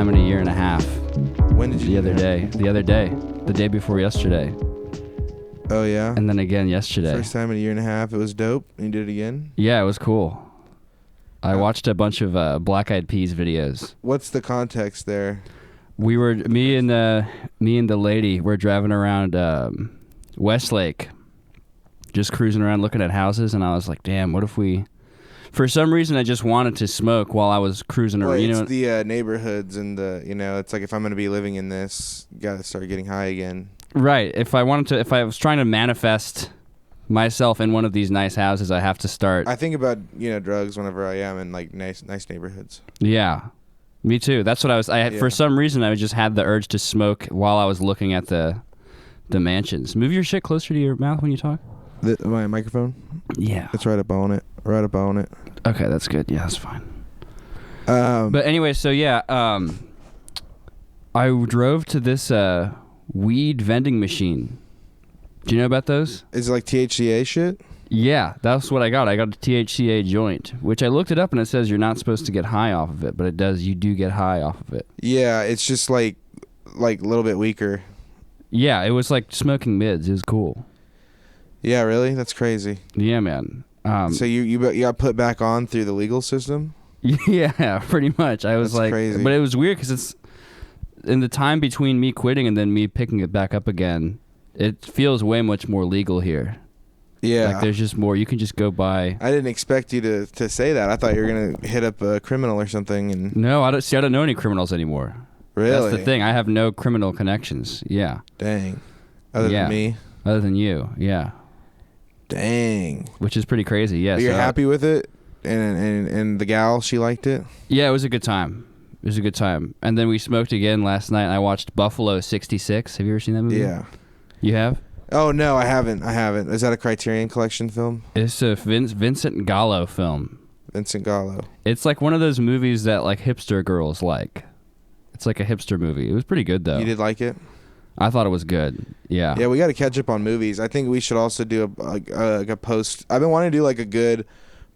time in a year and a half. When did you The other day. The day before yesterday. Oh, yeah? And then again yesterday. First time in a year and a half. It was dope. And you did it again? Yeah, it was cool. I watched a bunch of Black Eyed Peas videos. What's the context there? We were, me and the lady, we're driving around Westlake, just cruising around looking at houses, and I was like, damn, what if we... For some reason, I just wanted to smoke while I was cruising around. Well, it's the neighborhoods and the, it's like if I'm going to be living in this, you got to start getting high again. Right. If I was trying to manifest myself in one of these nice houses, I have to start. I think about, drugs whenever I am in like nice neighborhoods. Yeah. Me too. That's what I was. For some reason, I just had the urge to smoke while I was looking at the mansions. Move your shit closer to your mouth when you talk. My microphone? Yeah. It's right up on it. Right up on it. Okay, that's good. Yeah, that's fine. But anyway, so yeah, I drove to this weed vending machine. Do you know about those? Is it like THCA shit? Yeah, that's what I got. I got a THCA joint, which I looked it up and it says you're not supposed to get high off of it, but it does. You do get high off of it. Yeah, it's just like a little bit weaker. Yeah, it was like smoking mids. It was cool. Yeah, really? That's crazy. Yeah, man. So you got put back on through the legal system? Yeah, pretty much. I was like, crazy. But it was weird because it's in the time between me quitting and then me picking it back up again. It feels way much more legal here. Yeah, like there's just more. You can just go buy. I didn't expect you to say that. I thought you were gonna hit up a criminal or something. And no, I don't know any criminals anymore. Really? That's the thing. I have no criminal connections. Yeah. Dang. Other than me. Other than you. Yeah. Dang. Which is pretty crazy. Yeah. But you're happy with it, and the gal, she liked it. Yeah, it was a good time. It was a good time. And then we smoked again last night. And I watched Buffalo 66. Have you ever seen that movie? Yeah. You have? Oh no, I haven't. Is that a Criterion Collection film? It's a Vincent Gallo film. Vincent Gallo. It's like one of those movies that like hipster girls like. It's like a hipster movie. It was pretty good though. You did like it? I thought it was good. Yeah. Yeah, we got to catch up on movies. I think we should also do a post. I've been wanting to do like a good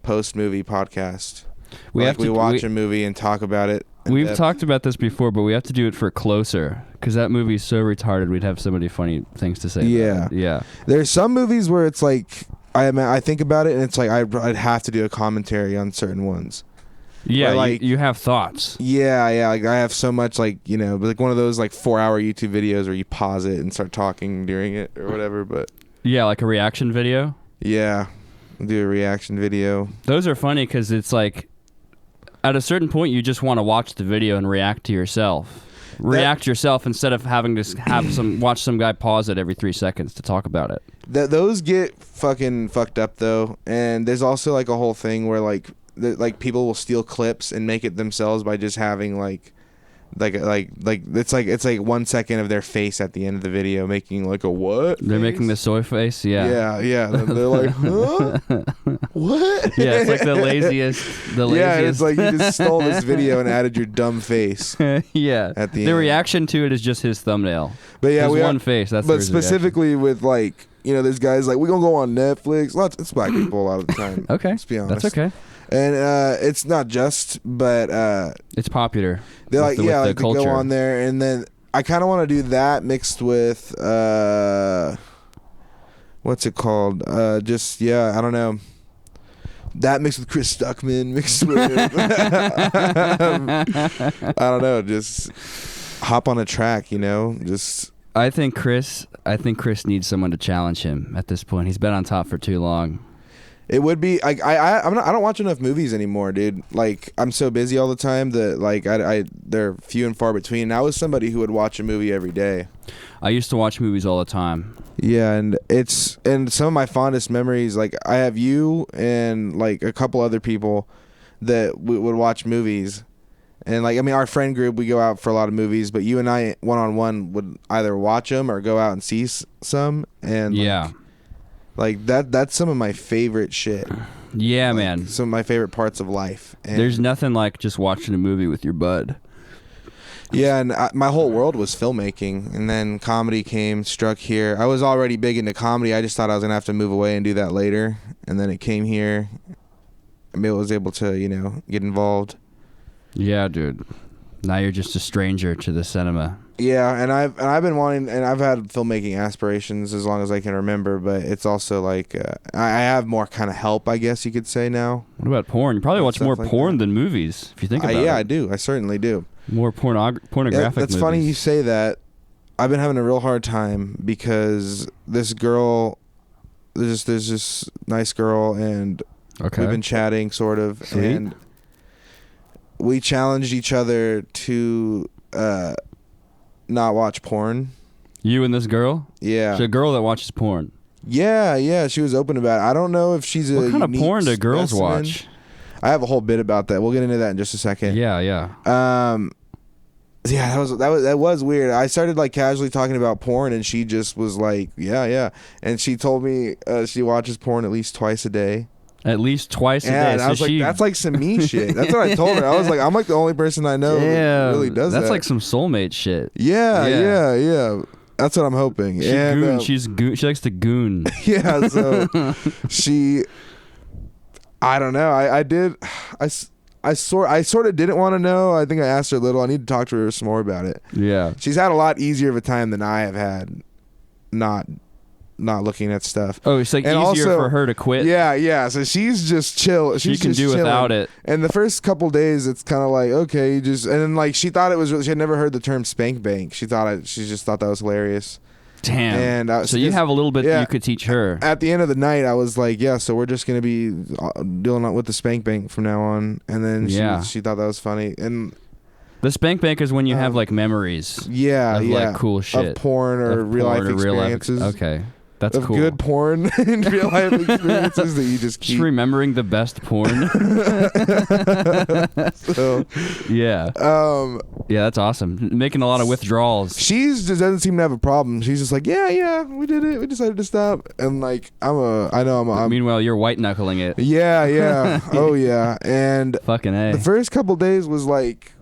post movie podcast. We watch a movie and talk about it. We've talked about this before, but we have to do it for Closer because that movie's so retarded. We'd have so many funny things to say. Yeah, about it. Yeah. There's some movies where it's like I think about it and it's like I'd have to do a commentary on certain ones. Yeah, like you have thoughts. Yeah. Like I have so much like one of those like 4-hour YouTube videos where you pause it and start talking during it or whatever. But yeah, like a reaction video. Yeah, I'll do a reaction video. Those are funny because it's like at a certain point you just want to watch the video and react to yourself. React yourself instead of having to watch some guy pause it every 3 seconds to talk about it. Those get fucking fucked up though, and there's also like a whole thing where like people will steal clips and make it themselves by just having like it's like 1 second of their face at the end of the video making like a what? They're making the soy face, yeah. Yeah. They're like, huh? What? Yeah, it's like the laziest. Yeah, it's like you just stole this video and added your dumb face. Yeah. At the end. The reaction to it is just his thumbnail. But yeah, his one face. That's. But specifically with like there's guys like we gonna go on Netflix. It's black people a lot of the time. Okay. Let's be honest. That's okay. And it's not just, but it's popular. They're like, they go on there, and then I kind of want to do that mixed with what's it called? I don't know. That mixed with Chris Stuckman, mixed with I don't know, just hop on a track, just. I think Chris needs someone to challenge him at this point. He's been on top for too long. It would be like I don't watch enough movies anymore, dude. Like I'm so busy all the time that like they're few and far between. And I was somebody who would watch a movie every day. I used to watch movies all the time. Yeah, and some of my fondest memories, like I have you and like a couple other people that would watch movies. And like our friend group, we go out for a lot of movies, but you and I one-on-one would either watch them or go out and see some. And yeah. Like that's some of my favorite shit. Yeah, man. Some of my favorite parts of life. And there's nothing like just watching a movie with your bud. Yeah, and my whole world was filmmaking, and then comedy struck here. I was already big into comedy. I just thought I was going to have to move away and do that later, and then it came here. I was able to, get involved. Yeah, dude. Now you're just a stranger to the cinema. Yeah, and I've been wanting, and I've had filmmaking aspirations as long as I can remember, but it's also like I have more kind of help, I guess you could say now. What about porn? You probably watch more like porn than movies, if you think about it. Yeah, I do. I certainly do. More pornographic That's movies. funny you say that. I've been having a real hard time because this girl, there's this nice girl, and we've been chatting sort of, Sweet. and we challenged each other to not watch porn. You and this girl? Yeah. She's a girl that watches porn. Yeah, she was open about it. I don't know if she's What a kind of unique porn do girls specimen. watch? I have a whole bit about that. We'll get into that in just a second. Yeah. Yeah, that was weird. I started like casually talking about porn, and she just was like, yeah, and she told me she watches porn at least twice a day. At least twice a day. And I was like, that's like some me shit. That's what I told her. I was like, I'm like the only person I know that really does that. That's like some soulmate shit. Yeah. That's what I'm hoping. She likes to goon. Yeah, so I don't know. I sort of didn't want to know. I think I asked her a little. I need to talk to her some more about it. Yeah. She's had a lot easier of a time than I have had not looking at stuff. Oh, it's like and easier also, for her to quit. Yeah. So she's just chill. She can do without it. And the first couple days, it's kind of like, okay, and then like she thought it was. She had never heard the term spank bank. She just thought that was hilarious. Damn. And so you have a little bit you could teach her. At the end of the night, I was like, yeah, so we're just gonna be dealing with the spank bank from now on. And then she thought that was funny. And the spank bank is when you have like memories. Of like cool shit of porn or real life experiences. Okay. That's of cool. Good porn and real life experiences that you just keep. Just remembering the best porn. So, yeah. Yeah, that's awesome. Making a lot of withdrawals. She's just doesn't seem to have a problem. She's just like, yeah, we did it. We decided to stop. And like, Meanwhile, you're white knuckling it. Yeah. Oh yeah. And fucking A. The first couple days was like,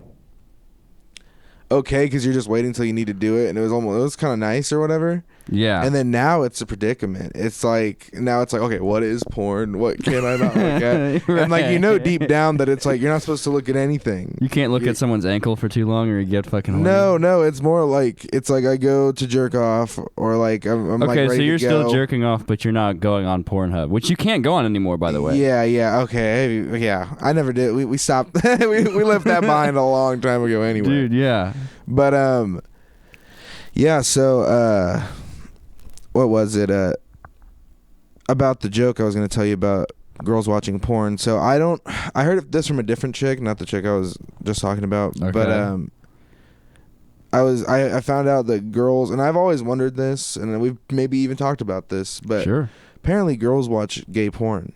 okay, because you're just waiting till you need to do it, and it was kind of nice or whatever. Yeah. And then now it's a predicament. It's like okay, what is porn? What can I not look at? Right. And like deep down that it's like you're not supposed to look at anything. You can't look at someone's ankle for too long, or you get fucking horny. No, it's more like it's like I go to jerk off, or like I'm like ready so you're to go. still jerking off, but you're not going on Pornhub, which you can't go on anymore, by the way. Yeah, okay, yeah. I never did. We stopped. we left that behind a long time ago anyway. Dude, yeah. But yeah. So what was it? About the joke I was going to tell you about girls watching porn. So I heard this from a different chick, not the chick I was just talking about. Okay. But I found out that girls, and I've always wondered this, and we've maybe even talked about this, but sure. Apparently girls watch gay porn.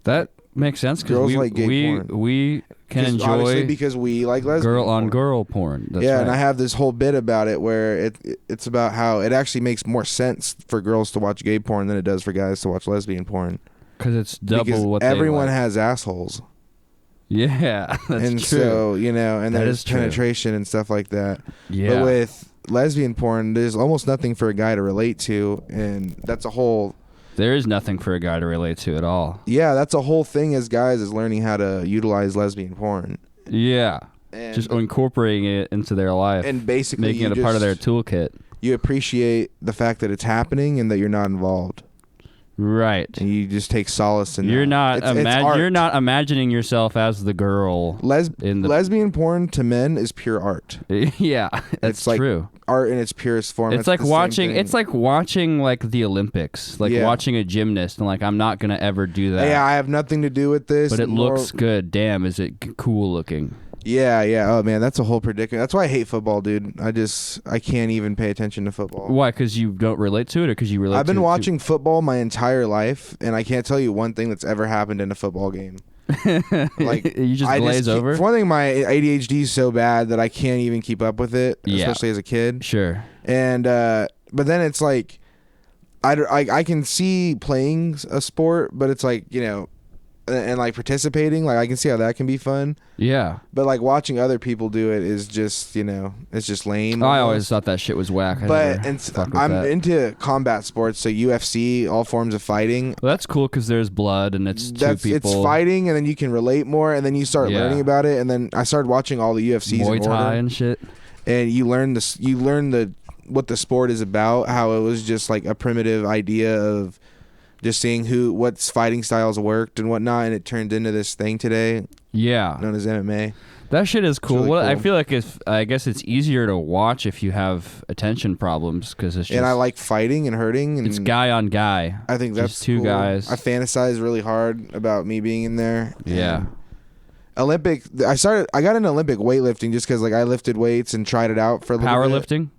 That makes sense because we can enjoy obviously because we like lesbian girl porn. On girl porn. That's yeah, right. and I have this whole bit about it where it's about how it actually makes more sense for girls to watch gay porn than it does for guys to watch lesbian porn. Because it's double because what everyone they like. has assholes. Yeah, that's and true. So and that there's penetration and stuff like that. Yeah, but with lesbian porn, there's almost nothing for a guy to relate to, and that's a whole. There is nothing for a guy to relate to at all. Yeah, that's a whole thing as guys is learning how to utilize lesbian porn. Yeah, and just incorporating it into their life and basically making it a part of their toolkit. You appreciate the fact that it's happening and that you're not involved. Right. And you just take solace in you're that. You're not imagining yourself as the girl. Lesbian porn to men is pure art. Yeah, that's like true. Art in its purest form. It's like watching. It's like watching like the Olympics, like watching a gymnast, and like I'm not gonna ever do that. Yeah, I have nothing to do with this. But it looks good. Damn, is it cool looking? Yeah. Oh man, that's a whole predicament. That's why I hate football, dude. I can't even pay attention to football. Why? Because you don't relate to it, or because you relate? I've been watching football my entire life, and I can't tell you one thing that's ever happened in a football game. Like you just glaze over. For one thing, my ADHD is so bad that I can't even keep up with it, especially as a kid. Sure. And but then it's like, I can see playing a sport, but it's like and like participating, like I can see how that can be fun. Yeah. But like watching other people do it is just, it's just lame. I always thought that shit was whack. I'm into combat sports, so UFC, all forms of fighting. Well, that's cool because there's blood and it's two people. It's fighting, and then you can relate more, and then you start learning about it. And then I started watching all the UFCs, Muay Thai and shit. And you learn this. You learn what the sport is about. How it was just like a primitive idea of just seeing what fighting styles worked and whatnot, and it turned into this thing today. Yeah, known as MMA. That shit is cool. Really Well, cool. I feel like I guess it's easier to watch if you have attention problems because it's just. And I like fighting and hurting. And it's guy on guy. I think that's just two cool. guys. I fantasize really hard about me being in there. Yeah. Olympic. I got into Olympic weightlifting just because like I lifted weights and tried it out for a little bit. Powerlifting.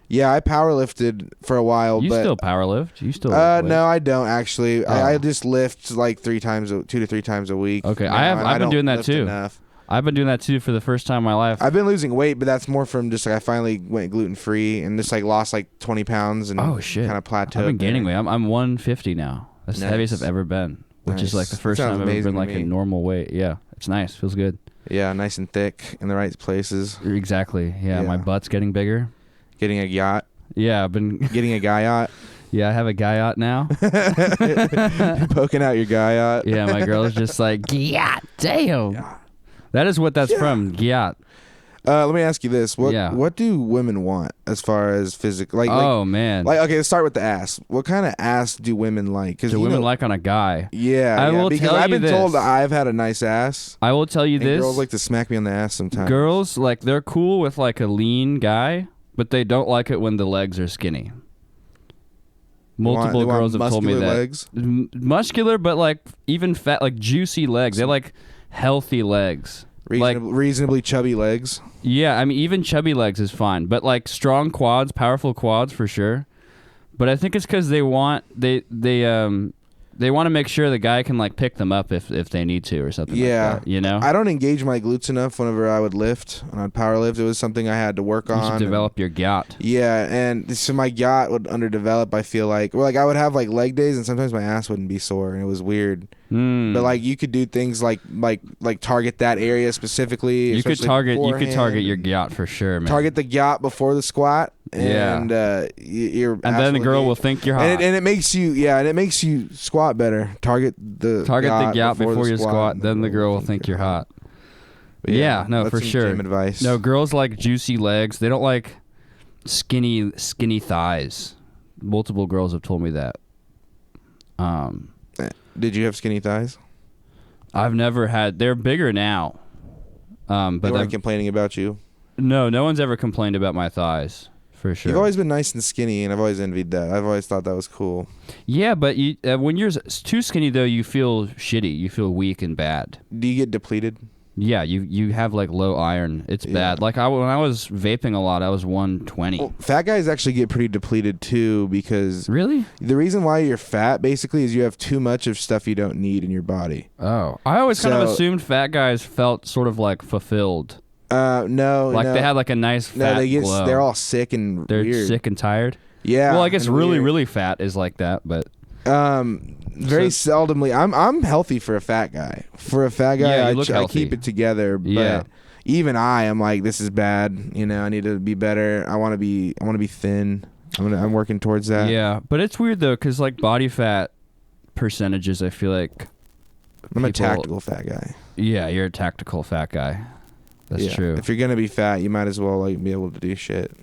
Yeah, I powerlifted for a while. You but still powerlift? You still? No, I don't actually. Oh. I just lift like 2 to 3 times a week. Okay, I've been doing that too. Enough. I've been doing that too for the first time in my life. I've been losing weight, but that's more from just like I finally went gluten free and just like lost like 20 pounds and oh shit, kind of plateaued. I've been gaining weight. I'm 150 now. That's the heaviest I've ever been, which is like the first time I've ever been like a normal weight. Yeah, it's nice. Feels good. Yeah, nice and thick in the right places. Exactly. Yeah, my butt's getting bigger. Getting a yacht. Yeah, I've been getting a guy yacht. Yeah, I have a guy yacht now. Poking out your guy yacht. Yeah, my girl's just like, yacht, damn. Yeah. That is what that's from, yacht. Let me ask you this: what do women want as far as physical? Man. Okay, let's start with the ass. What kind of ass do women like? Do women like on a guy? Yeah, because I've been told that I've had a nice ass. I will tell you this: girls like to smack me on the ass sometimes. Girls they're cool with like a lean guy, but they don't like it when the legs are skinny. Multiple girls have told me that. Legs? Muscular, but like even fat, like juicy legs. They like healthy legs. Reasonably chubby legs. Yeah, I mean even chubby legs is fine, but like strong quads, powerful quads for sure. But I think it's because they want to make sure the guy can like pick them up if they need to or something. Yeah, like that, you know. I don't engage my glutes enough whenever I would lift. When I'd power lift, it was something I had to work on. You should develop your yacht. Yeah, and so my yacht would underdevelop. I feel like, or like I would have like leg days, and sometimes my ass wouldn't be sore, and it was weird. But like you could do things like target that area specifically. You could target your yacht for sure, man. Target the yacht before the squat. And you're and then the girl will think you're hot, and it makes you squat better. Target the yacht before you squat, then the girl will think you're hot. Yeah, no, for sure. Gym advice. No, girls like juicy legs. They don't like skinny thighs. Multiple girls have told me that. Did you have skinny thighs? I've never had. They're bigger now. But they weren't complaining about you. No one's ever complained about my thighs. For sure. You've always been nice and skinny, and I've always envied that. I've always thought that was cool. Yeah, but when you're too skinny, though, you feel shitty. You feel weak and bad. Do you get depleted? Yeah, you have like low iron. It's bad. Like when I was vaping a lot, I was 120. Well, fat guys actually get pretty depleted too because really the reason why you're fat basically is you have too much of stuff you don't need in your body. Oh, I always kind of assumed fat guys felt sort of like fulfilled. No. They had like a nice fat glow. They're all sick and they're weird. Sick and tired. Yeah. Well, I guess really fat is like that, but very seldomly. I'm healthy for a fat guy. For a fat guy, I keep it together. But even I'm like, this is bad. You know, I need to be better. I want to be thin. I'm working towards that. Yeah, but it's weird though, because like body fat percentages, I feel like I'm a tactical fat guy. Yeah, you're a tactical fat guy. That's true. If you're gonna be fat, you might as well like be able to do shit.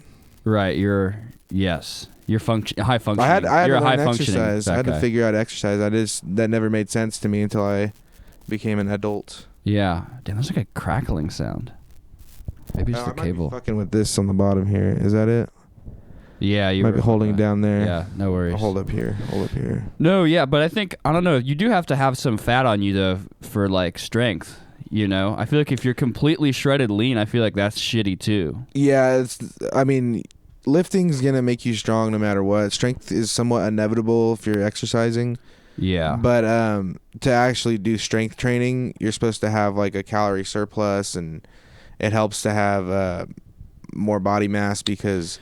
Right. You're high functioning. I had you're to a high learn functioning exercise. fat I had guy. to figure out exercise. That never made sense to me until I became an adult. Yeah. Damn, that's like a crackling sound. Maybe it's the cable. I might be fucking with this on the bottom here. Is that it? Yeah, you might be holding down there. Yeah, no worries. I'll hold up here. No, yeah, but I think I don't know. You do have to have some fat on you though for like strength. You know, I feel like if you're completely shredded lean, I feel like that's shitty too. Yeah, lifting's gonna make you strong no matter what. Strength is somewhat inevitable if you're exercising. Yeah. But to actually do strength training, you're supposed to have like a calorie surplus, and it helps to have more body mass because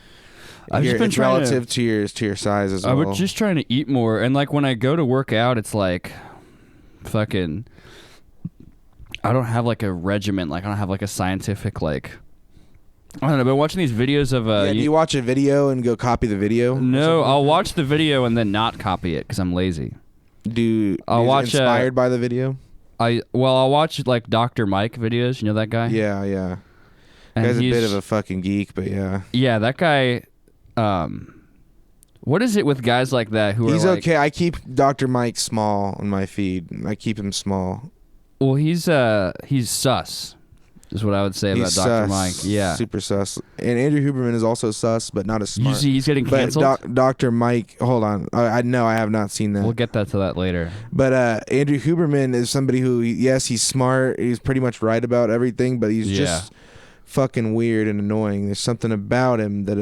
it's relative to your size as well. I was just trying to eat more, and like when I go to work out, it's like fucking. I don't have like a regimen. Like I don't have like a scientific like. I don't know. But watching these videos of do you watch a video and go copy the video? No, I'll watch the video and then not copy it because I'm lazy. I'll watch inspired by the video? I'll watch like Dr. Mike videos. You know that guy? Yeah. And guy's a bit of a fucking geek, but yeah. Yeah, that guy. What is it with guys like that who he's are like, okay. I keep Dr. Mike small on my feed. I keep him small. Well, he's sus. Is what I would say about Dr. Mike. Yeah. Super sus. And Andrew Huberman is also sus, but not as smart. You see he's getting canceled? But Dr. Mike, hold on. I know I have not seen that. We'll get to that later. But Andrew Huberman is somebody who, yes, he's smart. He's pretty much right about everything, but he's just fucking weird and annoying. There's something about him that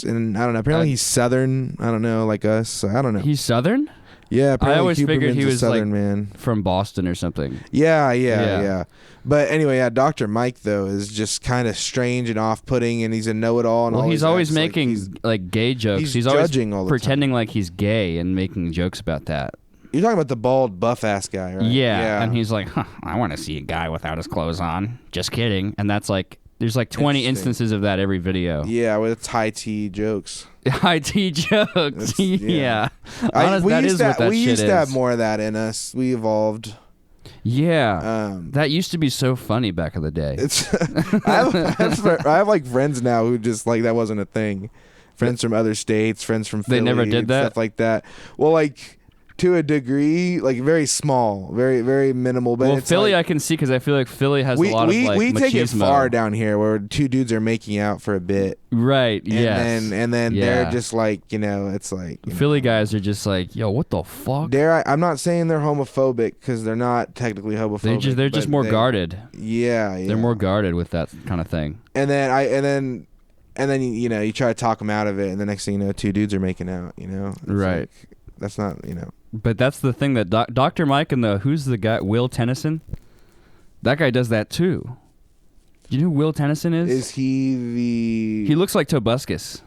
and I don't know. Apparently he's Southern. I don't know, like us. So I don't know. He's Southern? Yeah, apparently I always figured he was Southern like man from Boston or something. Yeah. But anyway, Dr. Mike though is just kind of strange and off-putting, and he's a know-it-all. And he's always making like gay jokes. He's always pretending like he's gay and making jokes about that. You're talking about the bald, buff-ass guy, right? Yeah, and he's like, I want to see a guy without his clothes on. Just kidding. And that's like, there's like 20 instances of that every video. Yeah, with high tea jokes. High tea jokes. Yeah. We used to have more of that in us. We evolved. Yeah. That used to be so funny back in the day. I have like friends now who just like that wasn't a thing. Friends from other states, friends from Philly. They never did that? Stuff like that. Well, like to a degree, like very small, very, very minimal. But well, it's Philly like, I can see because I feel like Philly has a lot of like we take it machismo. far down here where two dudes are making out for a bit. Right, and then they're just like, it's like Philly guys are just like, yo, what the fuck? I'm not saying they're homophobic because they're not technically homophobic. They're just more guarded. Yeah, they're more guarded with that kind of thing. And then you try to talk them out of it, and the next thing you know, two dudes are making out. It's right. Like, that's not But that's the thing that Dr. Mike and who's the guy, Will Tennyson? That guy does that too. Do you know who Will Tennyson is? Is he He looks like Tobuscus.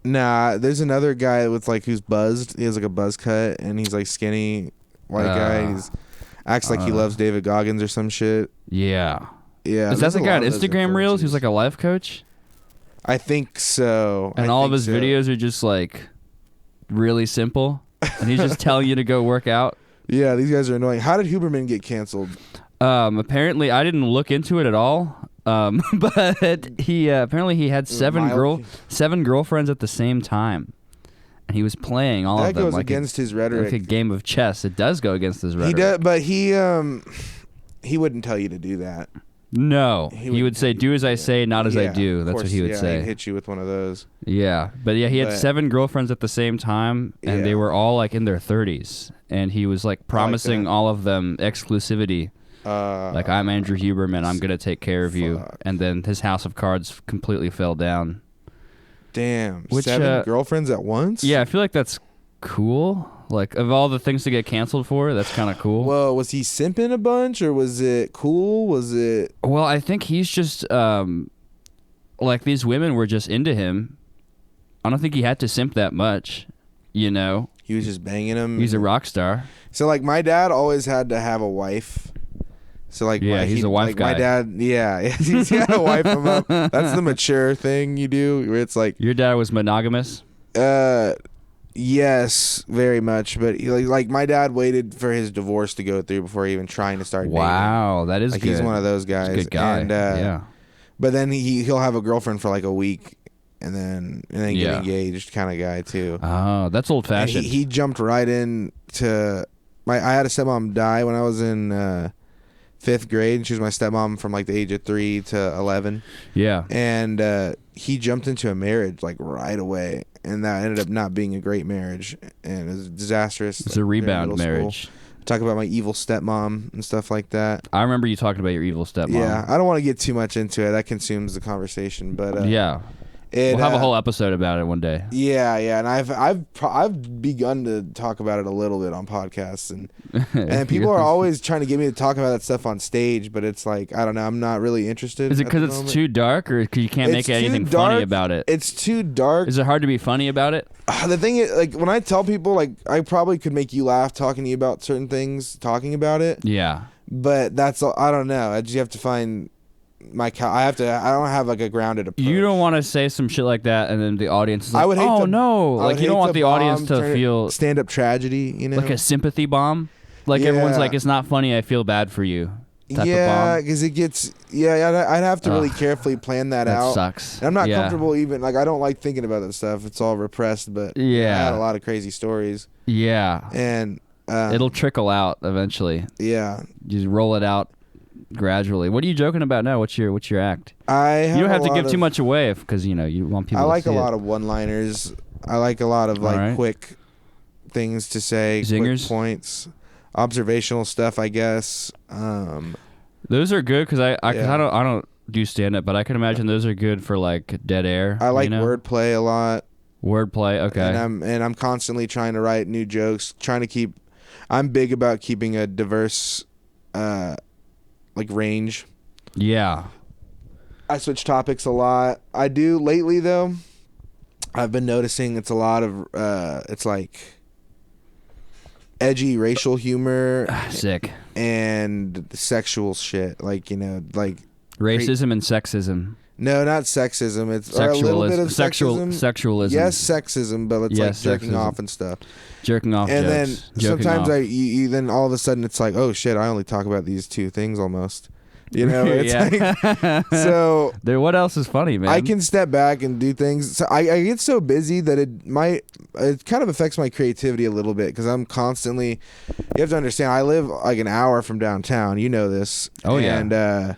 Nah, there's another guy with like who's buzzed. He has like a buzz cut, and he's like skinny white guy. He acts like he loves David Goggins or some shit. Yeah. Yeah. Is that the guy on Instagram Reels who's like a life coach? I think so. And all of his videos are just like really simple, and he's just telling you to go work out. Yeah, these guys are annoying. How did Huberman get canceled? Apparently, I didn't look into it at all. But he apparently he had seven girlfriends at the same time, and he was playing all of them. That goes like against his rhetoric. Like a game of chess. It does go against his rhetoric. He does, but he wouldn't tell you to do that. No, he would say, "Do as I say, not as I do." That's what he would say. He'd hit you with one of those. Yeah, but he had 7 girlfriends at the same time, and they were all like in their 30s, and he was like promising all of them exclusivity. Like, I'm Andrew Huberman, I'm gonna take care of you, and then his house of cards completely fell down. Damn, 7 girlfriends at once? Yeah, I feel like that's cool. Like, of all the things to get canceled for, that's kind of cool. Well, was he simping a bunch, or was it cool? Was it... Well, I think he's just, like, these women were just into him. I don't think he had to simp that much, He was just banging them. He's a rock star. So, like, my dad always had to have a wife. So, like, he's a wife guy. My dad, he's got to wife him up. That's the mature thing you do, where it's like... Your dad was monogamous? Yes, very much. But like my dad waited for his divorce to go through before even trying to start dating. Wow, that is like good. He's one of those guys. He's a good guy. And, yeah. But then he'll have a girlfriend for like a week, and then get engaged, kind of guy too. Oh, that's old fashioned. He jumped right into I had a stepmom die when I was in 5th grade, and she was my stepmom from like the age of 3 to 11. Yeah. And he jumped into a marriage like right away. And that ended up not being a great marriage, and it was disastrous. It's a rebound marriage. Talk about my evil stepmom and stuff like that. I remember you talking about your evil stepmom. Yeah, I don't want to get too much into it. That consumes the conversation, but yeah. It, we'll have a whole episode about it one day. Yeah, and I've begun to talk about it a little bit on podcasts, and people are always trying to get me to talk about that stuff on stage, but it's like, I don't know, I'm not really interested. Is it because it's too dark, or because you can't make anything funny about it? It's too dark. Is it hard to be funny about it? The thing is, like, when I tell people, like, I probably could make you laugh talking to you about certain things, talking about it. Yeah. But that's all. I don't know. I just have to find I don't have like a grounded approach. You don't want to say some shit like that, and then the audience is like, I would hate oh no, like you don't want the audience to feel stand-up tragedy, you know, like a sympathy bomb. Like everyone's like, it's not funny, I feel bad for you. Yeah, because it gets. Yeah, I'd have to really carefully plan that out. That sucks. And I'm not comfortable even. Like, I don't like thinking about that stuff. It's all repressed. But I had a lot of crazy stories. Yeah. And it'll trickle out eventually. Yeah. Just roll it out gradually. What are you joking about now? What's your act? You don't have to give too much away because you want people. I like to see a lot of one-liners. I like a lot of quick things to say, zingers, quick points, observational stuff, I guess. Those are good because I don't do stand-up, but I can imagine those are good for like dead air. I like wordplay a lot. Wordplay, okay. And I'm constantly trying to write new jokes. I'm big about keeping a diverse, range. Yeah. I switch topics a lot. I do lately though. I've been noticing it's a lot of it's like edgy racial humor, sick, and sexual shit, like racism and sexism. No, not sexism. It's sexualism. A little bit of sexualism. Yes, sexism, but it's like jerking sexism. off and stuff. Jerking off, and jokes. then sometimes you then all of a sudden it's like, oh shit, I only talk about these two things almost. You know, it's like, so. What else is funny, man? I can step back and do things. So I get so busy that it kind of affects my creativity a little bit because I'm constantly. You have to understand, I live like an hour from downtown. You know this. Oh yeah. And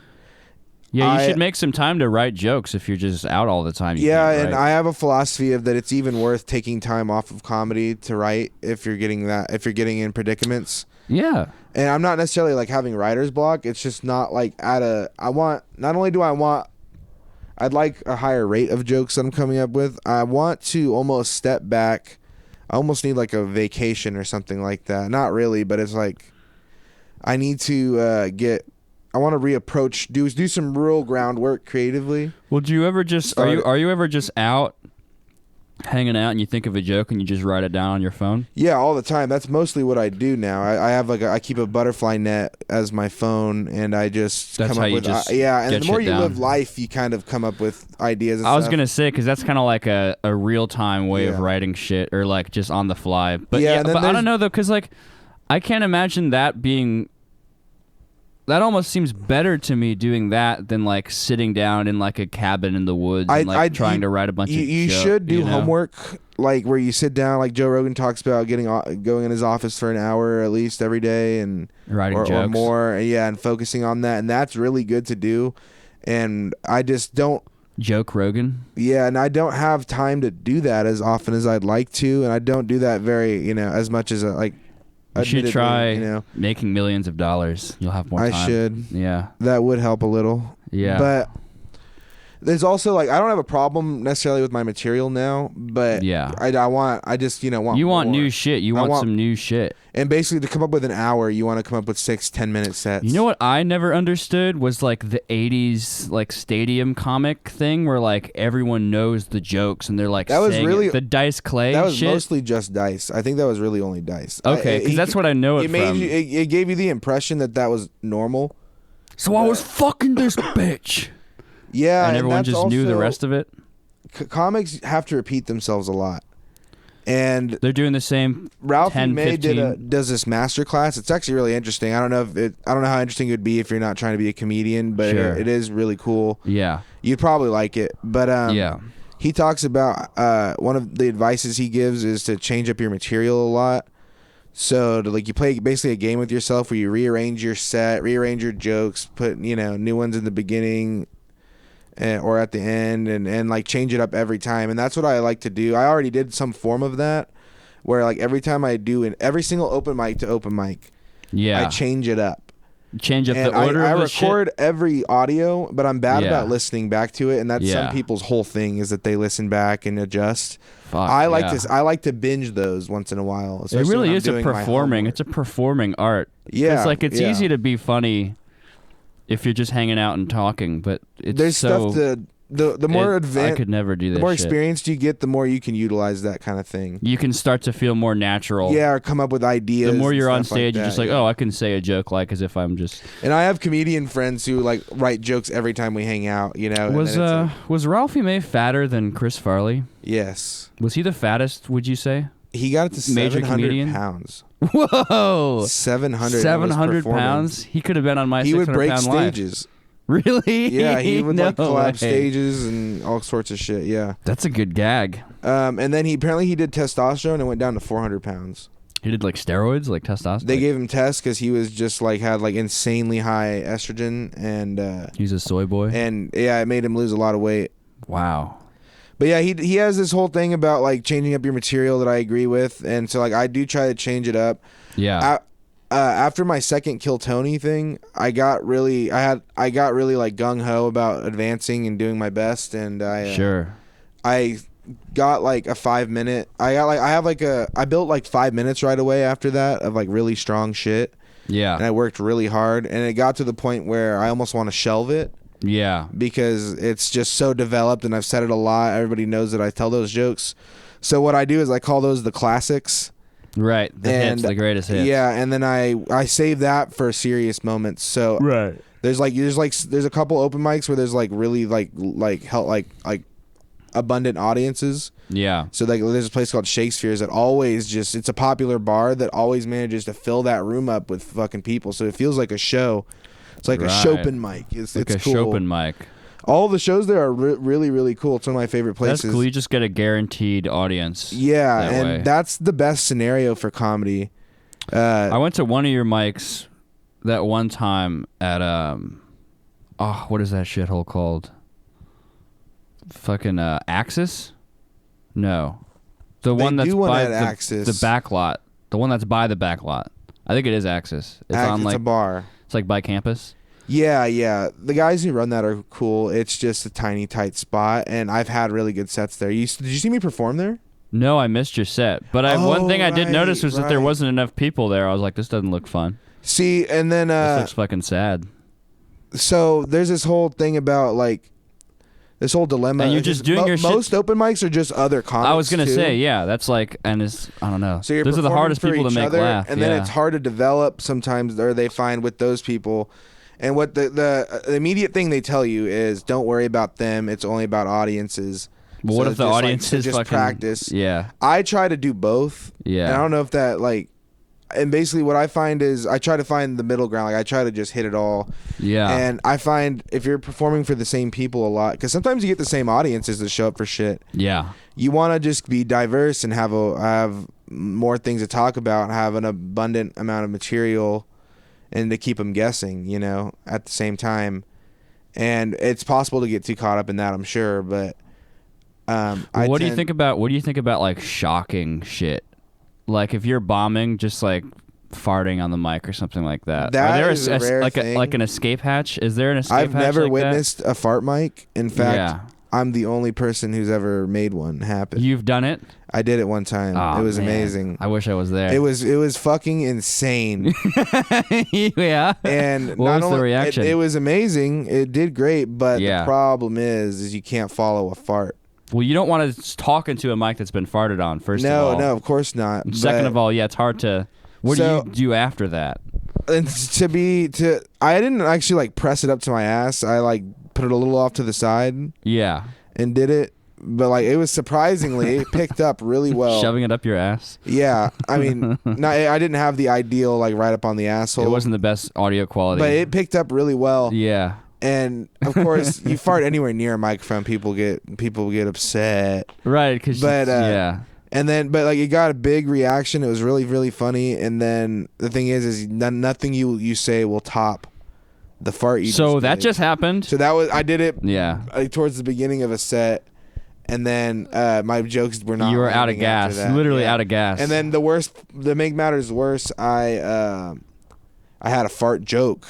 you should make some time to write jokes if you're just out all the time. And I have a philosophy of that it's even worth taking time off of comedy to write if you're getting in predicaments. Yeah. And I'm not necessarily like having writer's block. It's just not like I'd like a higher rate of jokes that I'm coming up with. I want to almost step back. I almost need like a vacation or something like that. Not really, but it's like I need to I want to reapproach, do some real groundwork creatively. Well, do you ever just are you ever just out hanging out and you think of a joke and you just write it down on your phone? Yeah, all the time. That's mostly what I do now. I have I keep a butterfly net as my phone, and I just come up with and the more you live life, you kind of come up with ideas. And I was gonna say because that's kind of like a real time way of writing shit, or like just on the fly. But but I don't know though, because like I can't imagine that being. That almost seems better to me doing that than like sitting down in like a cabin in the woods and like trying to write a bunch of jokes. You should do homework, like where you sit down, like Joe Rogan talks about going in his office for an hour at least every day and writing jokes or more, and focusing on that, and that's really good to do. And I just don't. Joke Rogan. Yeah, and I don't have time to do that as often as I'd like to, and I don't do that very as much as like. You should try making millions of dollars. You'll have more time. I should. Yeah. That would help a little. Yeah. But there's also like I don't have a problem necessarily with my material now, but I want you want more. New shit. You want some new shit. And basically to come up with an hour, you want to come up with 6-10 minute sets. You know what I never understood was like the 80s like stadium comic thing where like everyone knows the jokes and they're like that was really the Dice Clay That was shit. mostly just Dice. I think that was really only Dice. Okay, because that's what I know it from. It gave you the impression that was normal. So I was fucking this bitch. Yeah, and everyone just knew the rest of it. Comics have to repeat themselves a lot, and they're doing the same. Ralphie May does this master class. It's actually really interesting. I don't know how interesting it would be if you're not trying to be a comedian, but it is really cool. Yeah, you'd probably like it. But he talks about one of the advices he gives is to change up your material a lot. So you play basically a game with yourself where you rearrange your set, rearrange your jokes, put new ones in the beginning. Or at the end, and like change it up every time, and that's what I like to do. I already did some form of that, where like every time I do every single open mic to open mic, I change it up. change up and the order I of the record shit? every audio, but I'm bad Yeah. about listening back to it, and that's Yeah. some people's whole thing is that they listen back and adjust. Fuck, I yeah. like to binge those once in a while. It especially when really I'm is a doing my performing. homework. It's a performing art. Yeah, It's like it's yeah. easy to be funny if you're just hanging out and talking, but it's There's so. stuff to the more I advanced, could never do that. the more shit. experienced you get, the more you can utilize that kind of thing. You can start to feel more natural. Yeah, or come up with ideas. The more and you're on stuff like stage, you're that, just like, yeah. oh, I can say a joke like as if I'm just. And I have comedian friends who like write jokes every time we hang out. You know, and Was then it's like, was Ralphie May fatter than Chris Farley? yes, Was he the fattest? Would you say? he got it to Major 700 comedian? pounds. Whoa, 700. 700 pounds. He could have been on my. He would 600 break pound life. stages. Really? Yeah, he would like No collapse way. stages and all sorts of shit. Yeah. That's a good gag. And then he did testosterone and went down to 400 pounds. He did like steroids, like testosterone. They gave him tests because he was just like had like insanely high estrogen and He's a soy boy. yeah, it made him lose a lot of weight. Wow. But yeah, he has this whole thing about like changing up your material that I agree with, and so like I do try to change it up. Yeah. After my second Kill Tony thing, I got really like gung ho about advancing and doing my best, and I got like a 5 minute. I built like 5 minutes right away after that of like really strong shit, Yeah. and I worked really hard, and it got to the point where I almost want to shelve it. Yeah. Because it's just so developed, and I've said it a lot. Everybody knows that I tell those jokes. So what I do is I call those the classics. Right. The hits, the greatest hits. Yeah, and then I save that for serious moments. So Right. there's a couple open mics where there's like really like abundant audiences. Yeah. So like there's a place called Shakespeare's that always just, it's a popular bar that always manages to fill that room up with fucking people. So it feels like a show. It's like a Chopin mic. It's like it's a cool. Chopin mic. All the shows there are really, really cool. It's one of my favorite places. That's cool. You just get a guaranteed audience. Yeah, that and way. that's the best scenario for comedy. I went to one of your mics that one time at what is that shithole called? Fucking Axis? No, the one that's by the back lot. The one that's by the back lot. I think it is Axis. It's on It's like a bar. It's like by campus. Yeah. The guys who run that are cool. It's just a tiny, tight spot, and I've had really good sets there. Did you see me perform there? No, I missed your set. But one thing I did notice was that there wasn't enough people there. I was like, this doesn't look fun. See, and then This looks fucking sad. So there's this whole thing about like this whole dilemma. And you're just doing your shit. Most open mics are just other comics. I was gonna too. say, yeah, that's like, and it's, I don't know. So you're Those are the performing hardest for people to each make other, laugh. and then it's hard to develop sometimes, or they find with those people. And what the immediate thing they tell you is, don't worry about them. It's only about audiences. But what if the audience is just fucking practice? Yeah. I try to do both. Yeah. And I don't know if that like, and basically what I find is I try to find the middle ground. Like I try to just hit it all. Yeah. And I find if you're performing for the same people a lot, because sometimes you get the same audiences that show up for shit. Yeah. You want to just be diverse and have more things to talk about, have an abundant amount of material, and to keep them guessing, you know, at the same time. And it's possible to get too caught up in that, I'm sure. But what do you think about like shocking shit? Like if you're bombing, just like farting on the mic or something like that. That Are there is a rare thing. like an escape hatch? Is there an escape I've hatch? never like witnessed a fart mic. In fact, Yeah. I'm the only person who's ever made one happen. You've done it? I did it one time. Oh, it was man. amazing. I wish I was there. It was fucking insane. Yeah. And What was the reaction? It was amazing. It did great, but Yeah. the problem is you can't follow a fart. Well, you don't want to talk into a mic that's been farted on, first of all. No, of course not. Second of all, yeah, it's hard to... What do you do after that? And I didn't actually like press it up to my ass. I like put it a little off to the side Yeah. and did it. But like it was surprisingly, it picked up really well. Shoving it up your ass? Yeah, I mean, I didn't have the ideal like right up on the asshole. It wasn't the best audio quality. but it picked up really well. Yeah. And of course, you fart anywhere near a microphone, people get upset. Right, because yeah. And then, but like it got a big reaction. It was really, really funny. And then the thing is nothing you say will top the fart you. So just that did. just happened? So I did it. Yeah. Towards the beginning of a set, and then my jokes were not. You were out of landing after gas. that. Literally Yeah. out of gas. And then to make matters worse, I I had a fart joke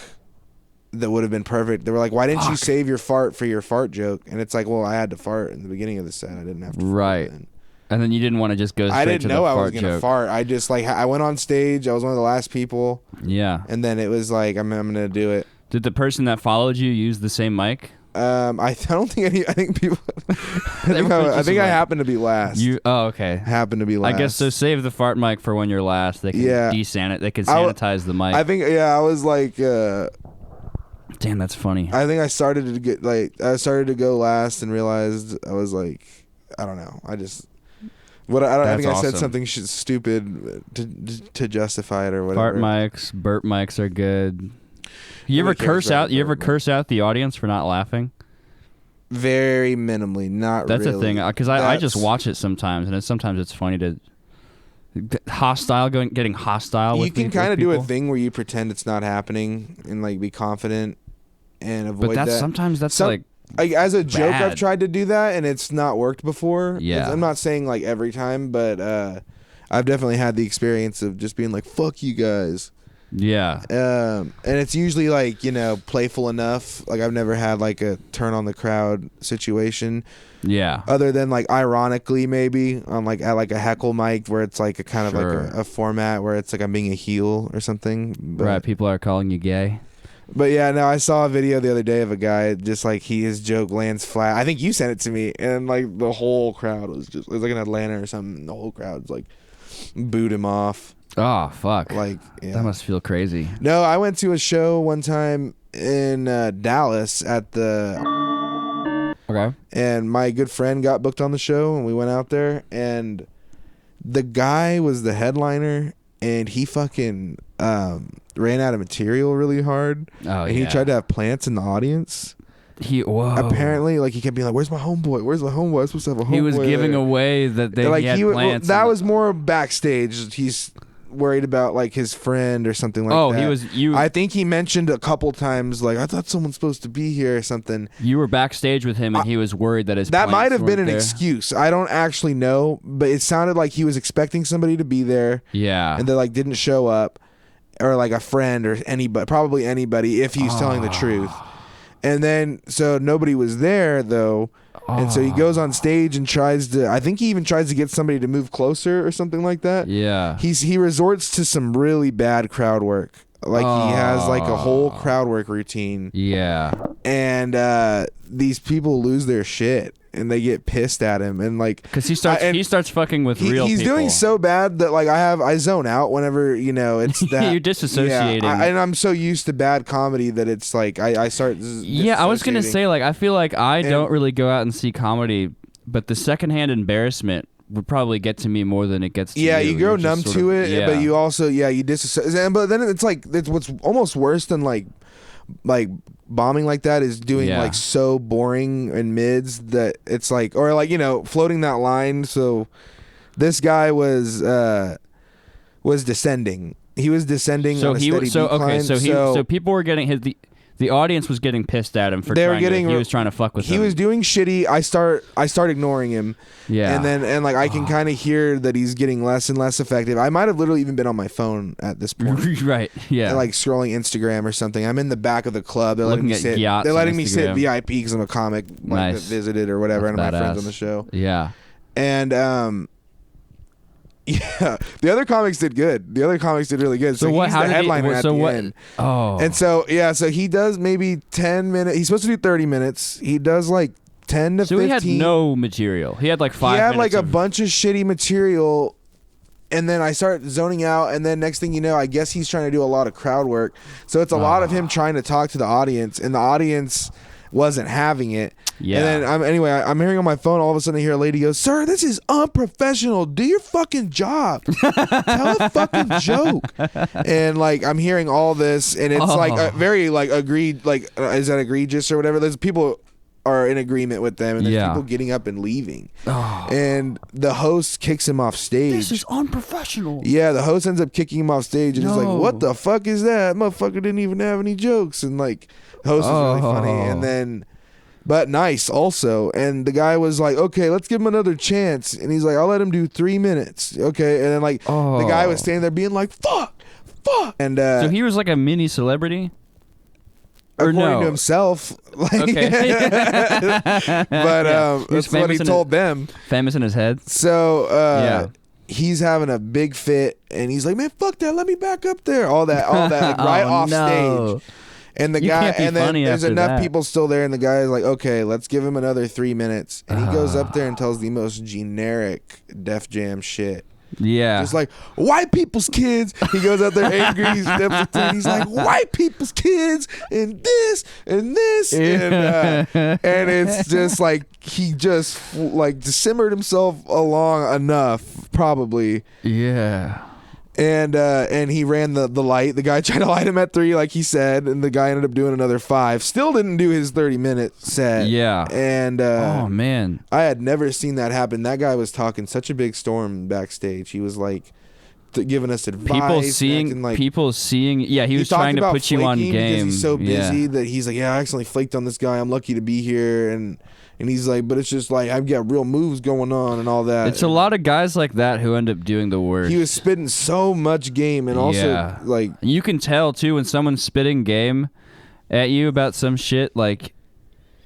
that would have been perfect. They were like, "Why didn't you save your fart for your fart joke?" And it's like, well, I had to fart in the beginning of the set. I didn't have to. Right. Fart then. And then you didn't want to just go straight I didn't to know the I was fart gonna joke. fart. I just like I went on stage. I was one of the last people. Yeah. And then it was like I'm gonna do it. Did the person that followed you use the same mic? I don't think any. I think people. I think I happened to be last. Okay. Happened to be last. I guess so. Save the fart mic for when you're last. They can They can sanitize the mic. I think I was like. Damn, that's funny. I think I started to go last and realized I was like, I don't know. I think I said something stupid to justify it or whatever. Fart mics, burp mics are good. You ever curse out the audience for not laughing? Very minimally, not That's really. a thing, because I just watch it sometimes, and sometimes it's funny to getting hostile. You can kind of do a thing where you pretend it's not happening and like be confident and avoid that. Sometimes that's as a joke, bad. I've tried to do that and it's not worked before. Yeah, I'm not saying like every time, but I've definitely had the experience of just being like, "Fuck you guys." Yeah. And it's usually like, playful enough. Like I've never had like a turn on the crowd situation. Yeah. Other than like ironically maybe on like at like a heckle mic where it's like a kind of like a format where it's like I'm being a heel or something. But, right. People are calling you gay. But yeah, no, I saw a video the other day of a guy just like his joke lands flat. I think you sent it to me, and like the whole crowd it was like in Atlanta or something. And the whole crowd's like booed him off. Oh, fuck. Like, yeah. That must feel crazy. No, I went to a show one time in Dallas at the... Okay. And my good friend got booked on the show, and we went out there, and the guy was the headliner, and he fucking ran out of material really hard. Oh, and he tried to have plants in the audience. Whoa. Apparently, like, he kept being like, "Where's my homeboy? Where's the homeboy? I'm supposed to have a homeboy." He was giving away that he had plants. That was more backstage. He's worried about like his friend or something like that. I think he mentioned a couple times like, "I thought someone's supposed to be here" or something. You were backstage with him and he was worried that his that plants might have been an there. excuse. I don't actually know, but it sounded like he was expecting somebody to be there. Yeah. And they like didn't show up, or like a friend or anybody, probably anybody if he's telling the truth. And then so nobody was there though. And so he goes on stage and I think he even tries to get somebody to move closer or something like that. Yeah. He resorts to some really bad crowd work. Like he has like a whole crowd work routine. Yeah. And these people lose their shit and they get pissed at him and like because he starts fucking with real he's people. Doing so bad that like I zone out whenever it's that you're disassociating. Yeah, and I'm so used to bad comedy that it's like I start. Yeah, I was gonna say like I feel like I don't really go out and see comedy, but the secondhand embarrassment would probably get to me more than it gets to you. Yeah, you grow numb to it, but you also you disassociate. But then it's like what's almost worse than like bombing like that is doing like so boring in mids that it's like, or like floating that line. So this guy was descending. He was descending on a steady decline. So people were getting the audience was getting pissed at him for he was trying to fuck with them. He was doing shitty. I start ignoring him. Yeah. And like I can kind of hear that he's getting less and less effective. I might have literally even been on my phone at this point. Right. Yeah. And like scrolling Instagram or something. I'm in the back of the club. They're letting me sit. They're letting me sit VIP because I'm a comic that visited or whatever. That's and my badass. friends on the show. Yeah. And yeah, the other comics did good. The other comics did really good. So he's the headliner at the end. Oh. And so so he does maybe 10 minutes. He's supposed to do 30 minutes. He does like 10 to 15. So he had no material. He had like 5 minutes. He had like a bunch of shitty material. And then I start zoning out, and then next thing you know, I guess he's trying to do a lot of crowd work. So it's a lot of him trying to talk to the audience, and the audience wasn't having it. Yeah. And then I'm hearing on my phone, all of a sudden I hear a lady go, "Sir, this is unprofessional. Do your fucking job. Tell a fucking joke." And like I'm hearing all this, and it's like a very like agreed, like is that egregious or whatever? There's people are in agreement with them, and there's people getting up and leaving. And the host kicks him off stage. This is unprofessional. Yeah, the host ends up kicking him off stage, and he's like, "What the fuck is that? Motherfucker didn't even have any jokes." And like, the host was really funny, and then, but nice also. And the guy was like, "Okay, let's give him another chance." And he's like, "I'll let him do 3 minutes." Okay, and then like the guy was standing there being like, "Fuck. fuck. And so he was like a mini celebrity. Or according no? to himself, like, Okay. but He's that's what he told them. Famous in his head. So Yeah. he's having a big fit, and he's like, "Man, fuck that! Let me back up there." All that, like, right off no. stage. And the You guy, can't be and then funny there's after enough that. people still there, and the guy is like, "Okay, let's give him another 3 minutes." And he goes up there and tells the most generic Def Jam shit. Yeah. Just like, white people's kids. He goes out there angry. He steps up there and he's like, white people's kids and this and this. And it's just like, he just like simmered himself along enough, probably. Yeah. And he ran the light. The guy tried to light him at 3, like he said, and the guy ended up doing another 5. Still didn't do his 30-minute set. Yeah. And oh man, I had never seen that happen. That guy was talking such a big storm backstage. He was like giving us advice. People seeing. Yeah, he was trying to put you on game because he's so busy yeah. that he's like, yeah, I accidentally flaked on this guy. I'm lucky to be here. And he's like, but it's just like, I've got real moves going on and all that. It's a lot of guys like that who end up doing the worst. He was spitting so much game, and also like, you can tell too when someone's spitting game at you about some shit. Like,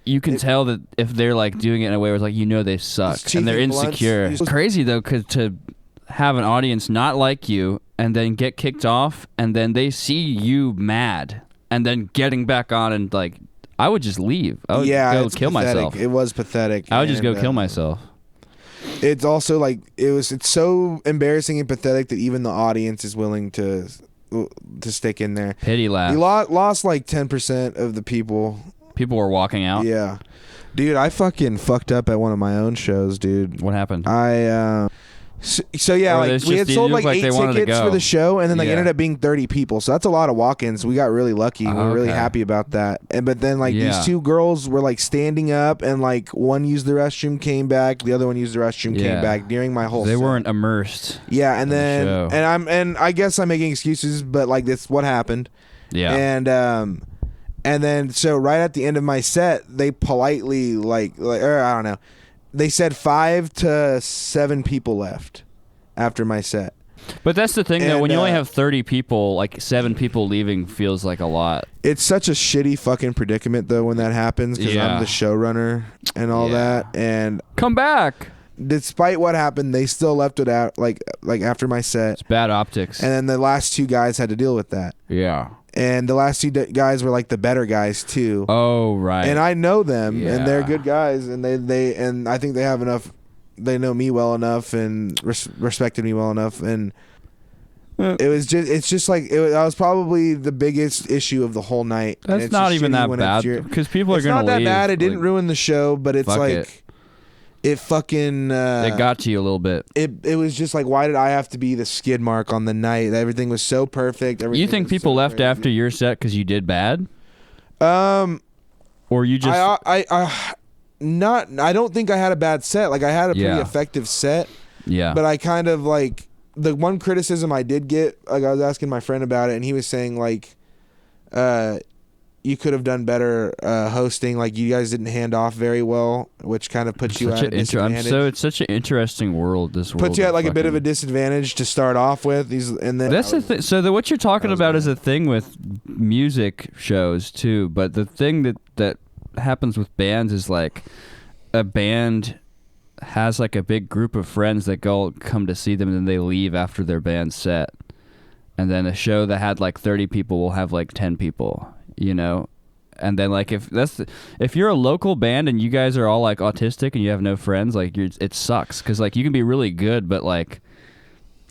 you can tell that if they're like doing it in a way where it's like, you know, they suck and they're insecure. It's crazy though, cause to have an audience not like you and then get kicked off, and then they see you mad, and then getting back on and like. I would just leave. I would go kill myself. It was pathetic. I would just go kill myself. It's also like it's so embarrassing and pathetic that even the audience is willing to stick in there. Pity laugh. We lost like 10% of the people. People were walking out. Yeah, dude, I fucking fucked up at one of my own shows, dude. What happened? So yeah, like we had sold like 8 tickets for the show, and then like ended up being 30 people. So that's a lot of walk-ins. We got really lucky. We were really happy about that. But then like these 2 girls were like standing up, and like one used the restroom, came back. The other one used the restroom, came back during my whole. They set. weren't immersed. Yeah, and then and I guess I'm making excuses, but like that's what happened. Yeah, and then so right at the end of my set, they politely or I don't know. They said 5 to 7 people left after my set. But that's the thing, though. When you only have 30 people, like 7 people leaving feels like a lot. It's such a shitty fucking predicament, though, when that happens, because I'm the showrunner and all that. And come back. Despite what happened, they still left it out, like after my set. It's bad optics. And then the last 2 guys had to deal with that. Yeah. And the last 2 guys were like the better guys too. Oh right. And I know them, and they're good guys, and they and I think they have enough. They know me well enough and respected me well enough, and it's just like that was probably the biggest issue of the whole night. That's not even that bad because people are gonna leave. It's not that bad. It didn't ruin the show, but it's like. It fucking it got to you a little bit. It was just like, why did I have to be the skid mark on the night? Everything was so perfect. You think people left after your set because you did bad? Or you just I don't think I had a bad set. Like I had a pretty effective set. Yeah. But I kind of like the one criticism I did get. Like I was asking my friend about it, and he was saying like, you could have done better hosting. Like you guys didn't hand off very well, which kind of puts you at a disadvantage. It's such an interesting world. This world puts you at like a bit of a disadvantage to start off with. And then that's the thing. So what you're talking about is a thing with music shows too. But the thing that happens with bands is like a band has like a big group of friends that come to see them, and then they leave after their band set, and then a show that had like 30 people will have like 10 people. You know, and then like if you're a local band and you guys are all like autistic and you have no friends, like it sucks because like you can be really good, but like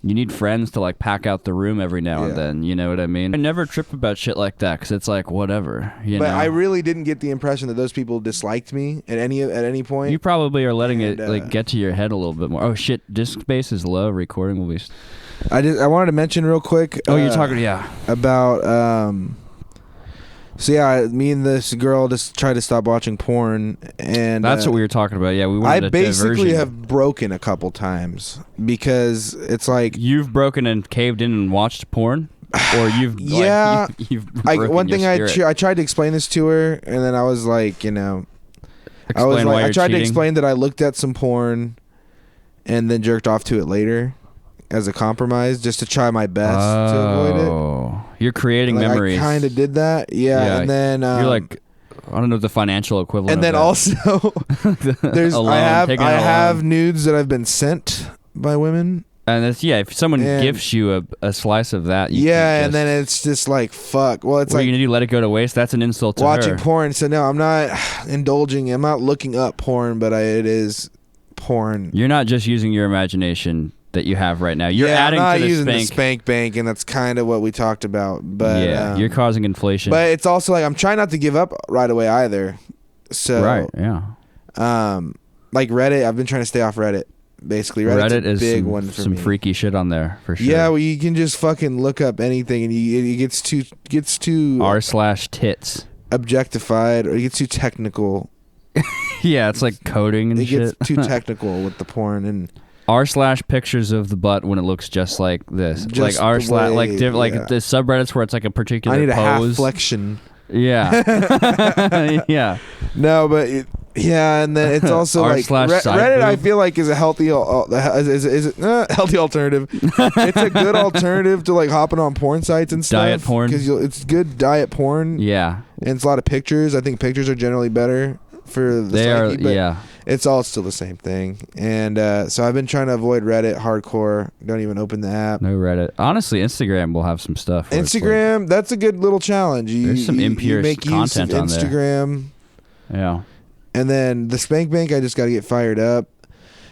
you need friends to like pack out the room every now and then. You know what I mean? I never trip about shit like that because it's like whatever. You know? I really didn't get the impression that those people disliked me at any point. You probably are letting it like get to your head a little bit more. Oh shit, disk space is low. Recording will be. I wanted to mention real quick. You're talking about So yeah, me and this girl just tried to stop watching porn, and that's what we were talking about. Yeah, we wanted I basically have broken a couple times because it's like you've broken and caved in and watched porn, or you've you've one thing I tried to explain this to her, and then I was like, you know, I tried to explain that I looked at some porn, and then jerked off to it later. as a compromise just to try my best to avoid it. Oh, you're creating Like, memories. I kind of did that, yeah. And then you're like, I don't know the financial equivalent. And then of also, there's I have nudes that have been sent by women. And it's, if someone gifts you a slice of that, and then it's just like, fuck. Well, it's what like, are you gonna do? Let it go to waste? That's an insult to watching her. porn. So no, I'm not indulging. I'm not looking up porn, but it is porn. You're not just using your imagination that you have right now. You're adding I'm not to the using spank. the spank bank, and that's kind of what we talked about. But you're causing inflation. But it's also like I'm trying not to give up right away either. So right, yeah. Like Reddit, I've been trying to stay off Reddit. Basically, Reddit is a big one for some me. freaky shit on there for sure. Yeah, well, you can just fucking look up anything, and it gets too r/tits objectified, or it gets too technical. Yeah, it's like coding and shit. It gets too technical with the porn and r/pictures of the butt when it looks just like this, just like r/ like the subreddits where it's like a particular I need pose. a half flexion. Yeah, yeah. No, but and then it's also like Reddit. I feel like is a healthy healthy alternative. It's a good alternative to like hopping on porn sites and stuff. Diet porn, because it's good diet porn. Yeah, and it's a lot of pictures. I think pictures are generally better for the psyche, but it's all still the same thing. And so I've been trying to avoid Reddit hardcore. Don't even open the app. No Reddit. Honestly, Instagram will have some stuff. Instagram, that's a good little challenge. There's some impure content on Instagram. There. Yeah. And then the spank bank, I just got to get fired up.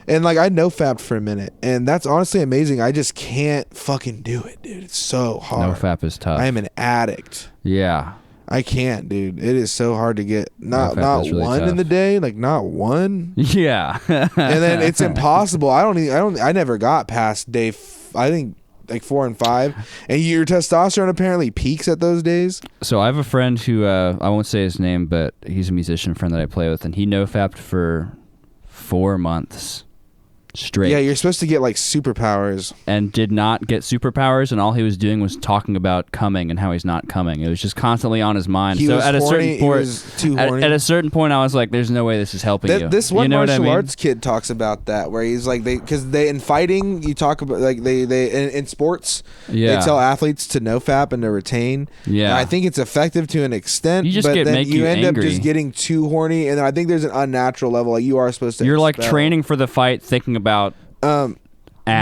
And like I no-fapped for a minute, and that's honestly amazing. I just can't fucking do it, dude. It's so hard. No-fap is tough. I am an addict. Yeah. I can't, dude. It is so hard to get not really one tough. in the day, like not one. Yeah. And then it's impossible. I never got past day. I think like 4 and 5, and your testosterone apparently peaks at those days. So I have a friend who I won't say his name, but he's a musician friend that I play with, and he no-fapped for 4 months straight. Yeah, you're supposed to get like superpowers, and did not get superpowers, and all he was doing was talking about coming and how he's not coming. It was just constantly on his mind. He so was at a horny, certain point, he was too horny. At a certain point, I was like, "There's no way this is helping you." This one you know martial what I mean? arts kid talks about that, where he's like, because they in fighting, you talk about like they in sports, they tell athletes to no-fap and to retain. Yeah, and I think it's effective to an extent. You just but then you end angry. up just getting too horny, and I think there's an unnatural level. Like you are supposed to. You're like training for the fight, thinking about. Ass,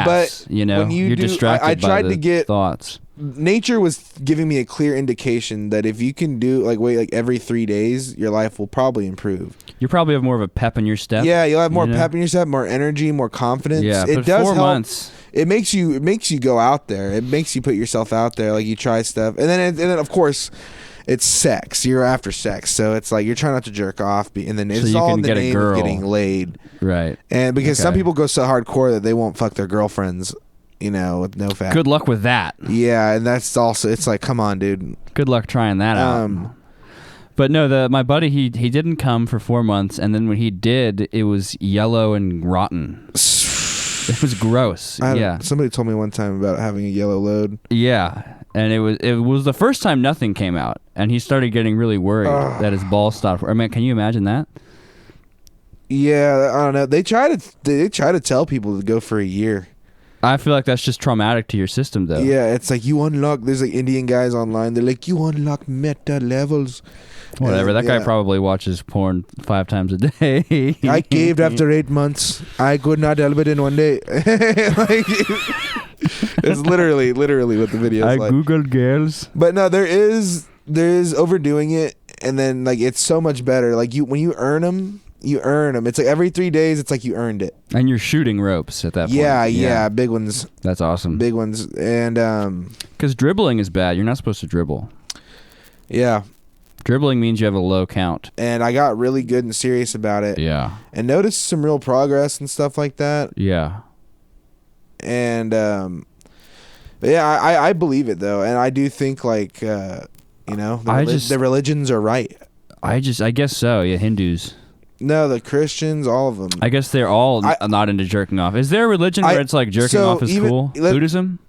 but you know, when you're distracted I tried by the to get thoughts. Nature was giving me a clear indication that if you can do like every 3 days, your life will probably improve. You probably have more of a pep in your step. Yeah, you'll have more pep in your step, more energy, more confidence. Yeah, it but does 4 help. months. It makes you go out there. It makes you put yourself out there. Like you try stuff, and then of course. It's sex. You're after sex, so it's like you're trying not to jerk off, and then it's all in the name of getting laid, right? And because some people go so hardcore that they won't fuck their girlfriends, you know, with no fap. Good luck with that. Yeah, and that's also it's like, come on, dude. Good luck trying that out. But no, my buddy he didn't come for 4 months, and then when he did, it was yellow and rotten. It was gross. Yeah. Somebody told me one time about having a yellow load. Yeah. And it was the first time nothing came out, and he started getting really worried that his balls stopped. I mean, can you imagine that? Yeah, I don't know. They try to tell people to go for a year. I feel like that's just traumatic to your system, though. Yeah, it's like you unlock. There's like Indian guys online. They're like, you unlock meta levels. Whatever. That guy probably watches porn 5 times a day. I caved after 8 months. I could not help it in one day. Like, it's literally what the video is like. I googled girls. But no, there is overdoing it, and then like it's so much better. Like when you earn them. It's like every 3 days, it's like you earned it. And you're shooting ropes at that point. Yeah, big ones. That's awesome. Big ones, and because dribbling is bad. You're not supposed to dribble. Yeah. Dribbling means you have a low count. And I got really good and serious about it. Yeah. And noticed some real progress and stuff like that. Yeah. And but yeah, I believe it though, and I do think like the religions are right. I guess so. Yeah, Hindus. No, the Christians, all of them. I guess they're all not into jerking off. Is there a religion where it's like jerking off is cool? Buddhism?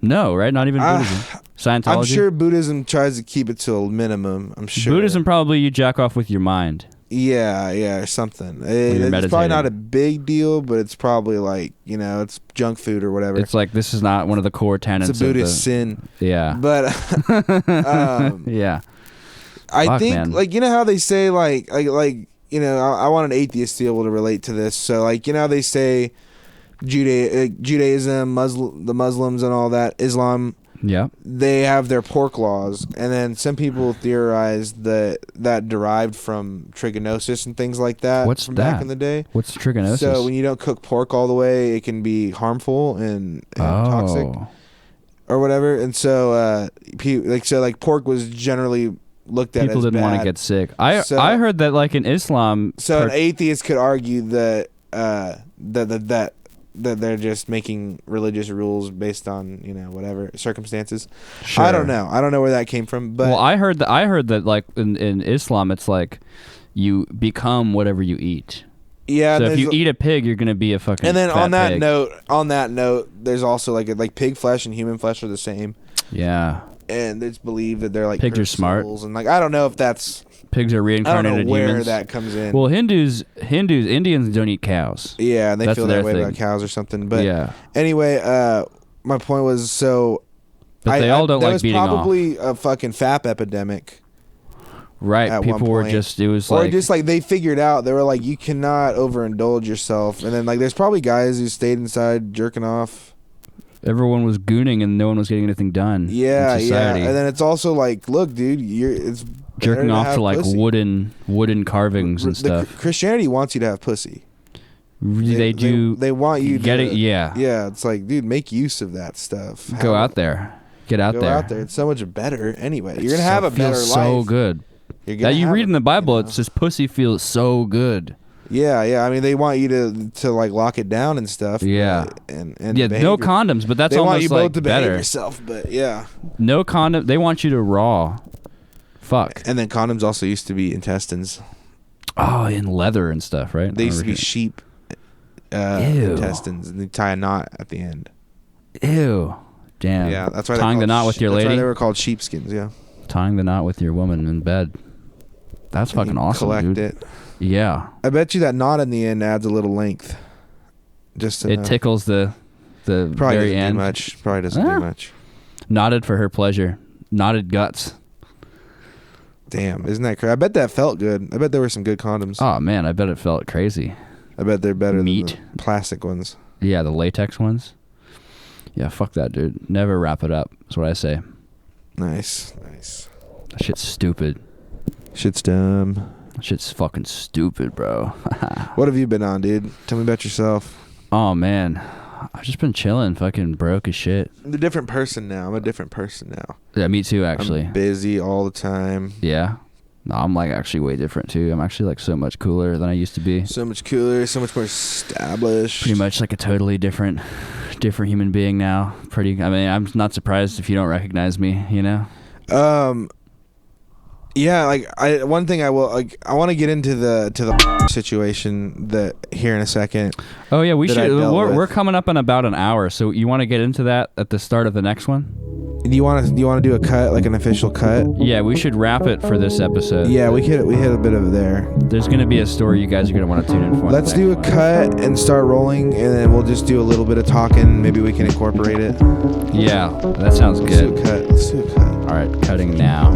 No, right? Not even Buddhism. Scientology? I'm sure Buddhism tries to keep it to a minimum. I'm sure. Buddhism probably you jack off with your mind. Yeah, or something. you're It's probably not meditating. a big deal, but it's probably like, it's junk food or whatever. It's like this is not one of the core tenets. It's a Buddhist sin. Yeah. But Yeah. I Fuck, think man. like how they say like I want an atheist to be able to relate to this. So like how they say Judaism, the Muslims and all that, Islam, Yeah. they have their pork laws, and then some people theorize that derived from trigonosis and things like that. What's from that? back in the day? What's trigonosis? So when you don't cook pork all the way, it can be harmful and toxic or whatever. And so pork was generally looked at people as didn't want to bad. get sick. I So- heard that like in Islam. So an atheist could argue that that they're just making religious rules based on whatever circumstances. Sure. I don't know where that came from, but Well, I heard that like in Islam, it's like you become whatever you eat. yeah. So and if you there's- eat a pig, you're gonna be a fucking. and then fat on that pig. note, there's also like pig flesh and human flesh are the same, Yeah, and it's believed that they're like Pigs are cursed smart. souls, and like I don't know if that's pigs are I don't reincarnated know where humans. that comes in. Well, Indians, Indians don't eat cows. yeah, and they that's feel their that way thing. about cows or something. But Yeah, anyway, my point was so. but they all don't that like was beating off. probably a fucking FAP epidemic. Right, at people one were point. just. It was Or like just like they figured out, they were like, you cannot overindulge yourself. And then like there's probably guys who stayed inside jerking off. everyone was gooning and no one was getting anything done. Yeah, in yeah. society. And then it's also like, look, dude, it's better jerking off have to like pussy. wooden carvings and stuff. Christianity wants you to have pussy. They do. They want you get to it. Yeah. Yeah, it's like, dude, make use of that stuff. Go out there. Get out Go there. out there. It's so much better anyway. You're gonna have a better feels life. so good. You're That gonna you have read in the Bible, you it says pussy feels so good. Yeah. I mean, they want you to like lock it down and stuff. Yeah. And Yeah, behave no your- condoms, but that's They want almost you like both to behave better. yourself, but yeah. No condom. They want you to raw. Fuck. And then condoms also used to be intestines. Oh, in leather and stuff, right? They used to be Over sheep Ew. intestines, and they tie a knot at the end. here. Ew. Damn. Yeah, that's why tying the knot with your That's why lady. they were called sheepskins. Yeah, Tying the knot with your woman in bed. That's And fucking you awesome, collect dude. it. Yeah. I bet you that knot in the end adds a little length. Just It tickles the Probably very doesn't end. do much. Probably doesn't Ah. do much. Knotted for her pleasure. Knotted guts. Damn, isn't that crazy? I bet that felt good. I bet there were some good condoms. Oh man, I bet it felt crazy. I bet they're better Meat. than the plastic ones. Yeah, the latex ones. Yeah, fuck that, dude. Never wrap it up. That's what I say. Nice. That shit's stupid. Shit's dumb. That shit's fucking stupid, bro. What have you been on, dude? Tell me about yourself. Oh man, I've just been chilling, fucking broke as shit. I'm a different person now. I'm a different person now. Yeah, me too, actually. I'm busy all the time. Yeah. No, I'm like actually way different too. I'm actually like so much cooler than I used to be. So much cooler, so much more established. Pretty much like a totally different human being now. I mean, I'm not surprised if you don't recognize me, you know? Yeah, like one thing I want to get into the situation that here in a second. Oh yeah, we that should. I dealt We're with. coming up in about an hour, so you want to get into that at the start of the next one? Do you want to do a cut, like an official cut? Yeah, we should wrap it for this episode. Yeah, we hit a bit of it there. There's gonna be a story you guys are gonna want to tune in for. Let's do a cut and start rolling, and then we'll just do a little bit of talking. Maybe we can incorporate it. Yeah, that sounds Let's do good. a cut. Let's do a cut. All right, cutting now.